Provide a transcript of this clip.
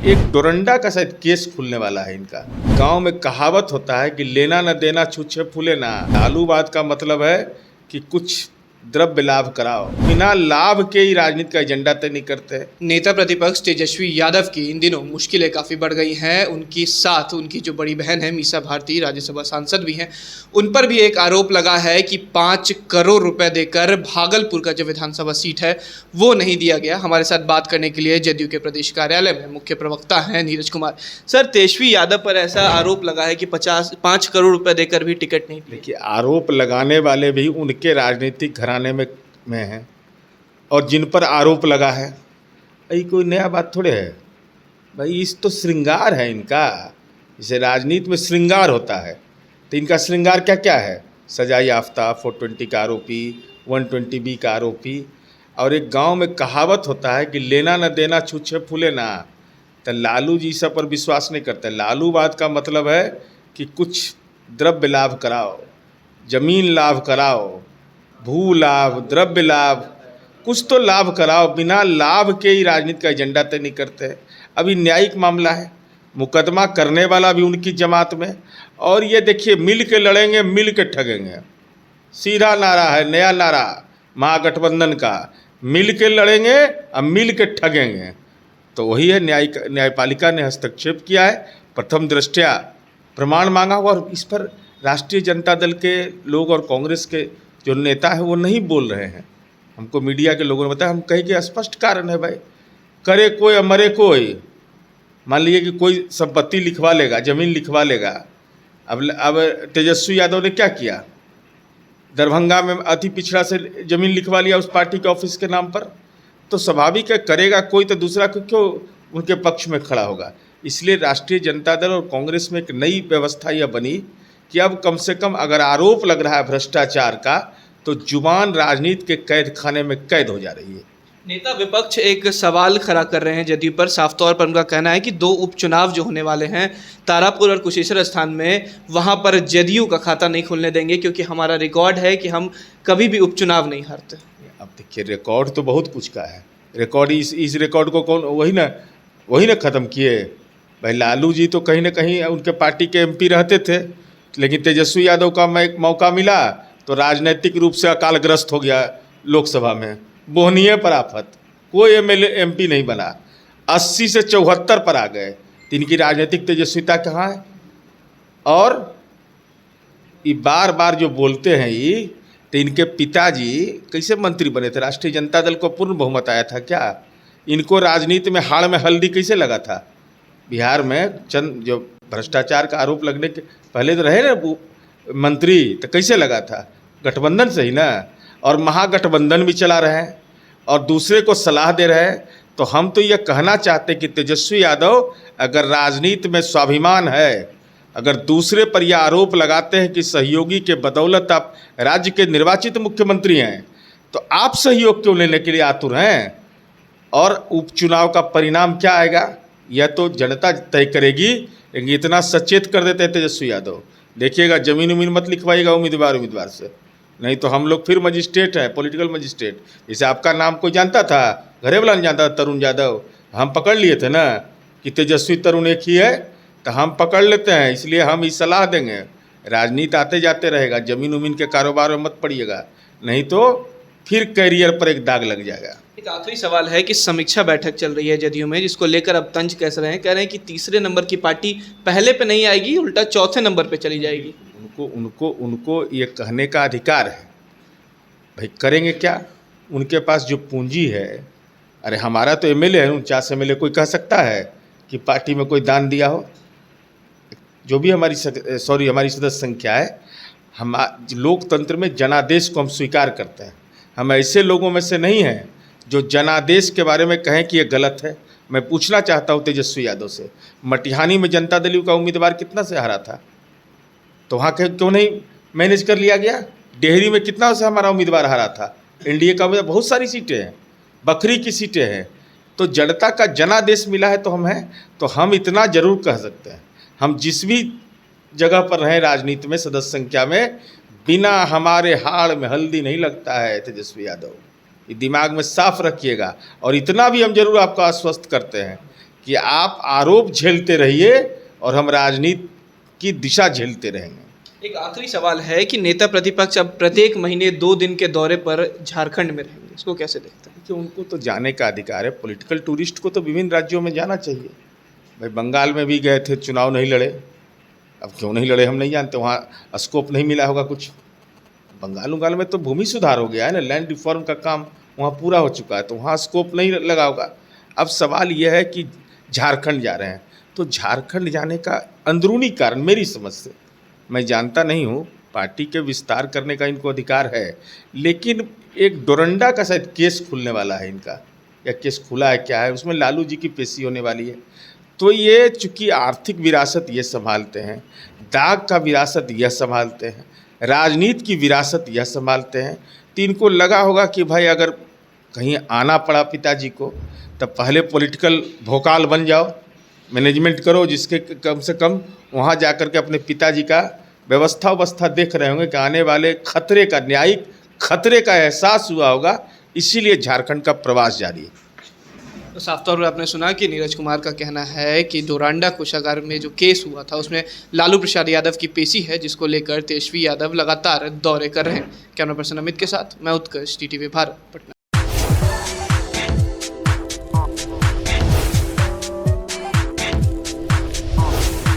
एक डोरंडा का शायद केस खुलने वाला है इनका। गांव में कहावत होता है कि लेना न देना छूछे फूले ना। आलूवाद का मतलब है कि कुछ द्रव्य लाभ कराओ, बिना लाभ के ही राजनीति का एजेंडा तय नहीं करते। नेता प्रतिपक्ष तेजस्वी यादव की इन दिनों मुश्किलें काफ़ी बढ़ गई हैं। उनकी साथ उनकी जो बड़ी बहन है मीसा भारती, राज्यसभा सांसद भी हैं, उन पर भी एक आरोप लगा है कि 5 करोड़ रुपए देकर भागलपुर का जो विधानसभा सीट है वो नहीं दिया गया। हमारे साथ बात करने के लिए जदयू के प्रदेश कार्यालय में मुख्य प्रवक्ता हैं नीरज कुमार। सर, तेजस्वी यादव पर ऐसा आरोप लगा है कि 5 करोड़ रुपए देकर भी टिकट नहीं दिया। देखिए, आरोप लगाने वाले भी उनके राजनीतिक घराने में हैं और जिन पर आरोप लगा है, यही कोई नया बात थोड़े है भाई। इस तो श्रृंगार है इनका। जैसे राजनीति में श्रृंगार होता है तो इनका श्रृंगार क्या क्या है? सजा याफ्ता, 420 का आरोपी, 120B का आरोपी। और एक गांव में कहावत होता है कि लेना न देना छूछे फूले ना। तो लालू जी सब पर विश्वास नहीं करते। लालूवाद का मतलब है कि कुछ द्रव्य लाभ कराओ, जमीन लाभ कराओ, भू लाभ, द्रव्य लाभ, कुछ तो लाभ कराओ। बिना लाभ के ही राजनीति का एजेंडा तय नहीं करते। अभी न्यायिक मामला है, मुकदमा करने वाला भी उनकी जमात में। और ये देखिए, मिल के लड़ेंगे, मिल के ठगेंगे। सीधा नारा है, नया नारा महागठबंधन का, मिल के लड़ेंगे और मिल के ठगेंगे। तो वही है, न्यायपालिका ने हस्तक्षेप किया है। प्रथम दृष्टया प्रमाण मांगा हुआ और इस पर राष्ट्रीय जनता दल के लोग और कांग्रेस के जो नेता है वो नहीं बोल रहे हैं। हमको मीडिया के लोगों ने बताया, हम कहे कि स्पष्ट कारण है भाई, करे कोई और मरे कोई। मान लीजिए कि कोई संपत्ति लिखवा लेगा, जमीन लिखवा लेगा। अब तेजस्वी यादव ने क्या किया? दरभंगा में अति पिछड़ा से जमीन लिखवा लिया उस पार्टी के ऑफिस के नाम पर। तो स्वाभाविक है, करेगा कोई तो दूसरा क्यों उनके पक्ष में खड़ा होगा। इसलिए राष्ट्रीय जनता दल और कांग्रेस में एक नई व्यवस्था यह बनी कि अब कम से कम अगर आरोप लग रहा है भ्रष्टाचार का, तो जुबान राजनीति के कैद खाने में कैद हो जा रही है। नेता विपक्ष एक सवाल खड़ा कर रहे हैं जदयू पर। साफ तौर पर उनका कहना है कि 2 उपचुनाव जो होने वाले हैं तारापुर और कुशेश्वर स्थान में, वहां पर जदयू का खाता नहीं खुलने देंगे क्योंकि हमारा रिकॉर्ड है कि हम कभी भी उपचुनाव नहीं हारते। अब देखिए, रिकॉर्ड तो बहुत कुछ का है। रिकॉर्ड इस रिकॉर्ड को कौन वही ना ख़त्म किए भाई। लालू जी तो कहीं ना कहीं उनके पार्टी के MP रहते थे, लेकिन तेजस्वी यादव का मौका मिला तो राजनीतिक रूप से अकालग्रस्त हो गया। लोकसभा में बोहनीय पर आफत, कोई MLA MP नहीं बना। 80 से 74 पर आ गए। तो इनकी राजनीतिक तेजस्विता कहाँ है? और ये बार बार जो बोलते हैं ये, तो इनके पिताजी कैसे मंत्री बने थे? राष्ट्रीय जनता दल को पूर्ण बहुमत आया था क्या? इनको राजनीति में हाड़ में हल्दी कैसे लगा था? बिहार में चंद जो भ्रष्टाचार का आरोप लगने के पहले तो रहे ना मंत्री, तो कैसे लगा था? गठबंधन से ही ना। और महागठबंधन भी चला रहे हैं और दूसरे को सलाह दे रहे हैं। तो हम तो ये कहना चाहते कि तेजस्वी यादव, अगर राजनीति में स्वाभिमान है, अगर दूसरे पर यह आरोप लगाते हैं कि सहयोगी के बदौलत आप राज्य के निर्वाचित मुख्यमंत्री हैं, तो आप सहयोग क्यों लेने के लिए आतुर हैं? और उपचुनाव का परिणाम क्या आएगा यह तो जनता तय करेगी। लेकिन इतना सचेत कर देते हैं तेजस्वी यादव, देखिएगा जमीन उमीन मत लिखवाइएगा उम्मीदवार से, नहीं तो हम लोग फिर मजिस्ट्रेट हैं, पॉलिटिकल मजिस्ट्रेट। जैसे आपका नाम कोई जानता था, घरे वाला नहीं जानता था, तरुण यादव। हम पकड़ लिए थे ना कि तेजस्वी तरुण एक ही है, तो हम पकड़ लेते हैं। इसलिए हम इस सलाह देंगे, राजनीति आते जाते रहेगा, ज़मीन उमीन के कारोबार में मत पड़िएगा, नहीं तो फिर कैरियर पर एक दाग लग जाएगा। एक आखिरी सवाल है कि समीक्षा बैठक चल रही है जदयू में, जिसको लेकर अब तंज कस रहे हैं। कह रहे हैं कि तीसरे नंबर की पार्टी पहले पे नहीं आएगी, उल्टा चौथे नंबर पे चली जाएगी। उनको ये कहने का अधिकार है भाई। करेंगे क्या? उनके पास जो पूंजी है, अरे हमारा तो MLA है, 49 MLA, कोई कह सकता है कि पार्टी में कोई दान दिया हो? जो भी हमारी सदस्य संख्या है, हम लोकतंत्र में जनादेश को हम स्वीकार करते हैं। हम ऐसे लोगों में से नहीं हैं जो जनादेश के बारे में कहें कि ये गलत है। मैं पूछना चाहता हूँ तेजस्वी यादव से, मटिहानी में जनता दल का उम्मीदवार कितना से हारा था? तो वहाँ क्यों नहीं मैनेज कर लिया गया? डेहरी में कितना से हमारा उम्मीदवार हारा था? NDA का उम्मीदवार, बहुत सारी सीटें हैं, बखरी की सीटें हैं। तो जनता का जनादेश मिला है तो हम हैं। तो हम इतना जरूर कह सकते हैं, हम जिस भी जगह पर रहें राजनीति में सदस्य संख्या में, बिना हमारे हाड़ में हल्दी नहीं लगता है तेजस्वी यादव। ये दिमाग में साफ रखिएगा। और इतना भी हम जरूर आपको आश्वस्त करते हैं कि आप आरोप झेलते रहिए और हम राजनीति की दिशा झेलते रहेंगे। एक आखिरी सवाल है कि नेता प्रतिपक्ष अब प्रत्येक महीने 2 दिन के दौरे पर झारखंड में रहेंगे, इसको कैसे देखते हैं? कि उनको तो जाने का अधिकार है, पॉलिटिकल टूरिस्ट को तो विभिन्न राज्यों में जाना चाहिए। भाई बंगाल में भी गए थे, चुनाव नहीं लड़े, अब क्यों नहीं लड़े हम नहीं जानते, वहाँ स्कोप नहीं मिला होगा कुछ। बंगाल में तो भूमि सुधार हो गया है ना, लैंड रिफॉर्म का काम वहाँ पूरा हो चुका है, तो वहाँ स्कोप नहीं लगा होगा। अब सवाल यह है कि झारखंड जा रहे हैं, तो झारखंड जाने का अंदरूनी कारण मेरी समझ से, मैं जानता नहीं हूँ, पार्टी के विस्तार करने का इनको अधिकार है, लेकिन एक डोरंडा का शायद केस खुलने वाला है इनका, या केस खुला है क्या है, उसमें लालू जी की पेशी होने वाली है। तो ये चूँकि आर्थिक विरासत ये संभालते हैं, दाग का विरासत यह संभालते हैं, राजनीति की विरासत यह संभालते हैं, तो इनको लगा होगा कि भाई अगर कहीं आना पड़ा पिताजी को, तब पहले पॉलिटिकल भोकाल बन जाओ, मैनेजमेंट करो, जिसके कम से कम वहाँ जाकर के अपने पिताजी का व्यवस्था देख रहे होंगे कि आने वाले खतरे का, न्यायिक खतरे का एहसास हुआ होगा, इसीलिए झारखंड का प्रवास जारी है। तो साफ तौर पर आपने सुना कि नीरज कुमार का कहना है कि डोरांडा कोषागार में जो केस हुआ था उसमें लालू प्रसाद यादव की पेशी है, जिसको लेकर तेजस्वी यादव लगातार दौरे कर रहे हैं। कैमरा पर्सन अमित के साथ मैं उत्कर्ष, TTV भारत, पटना।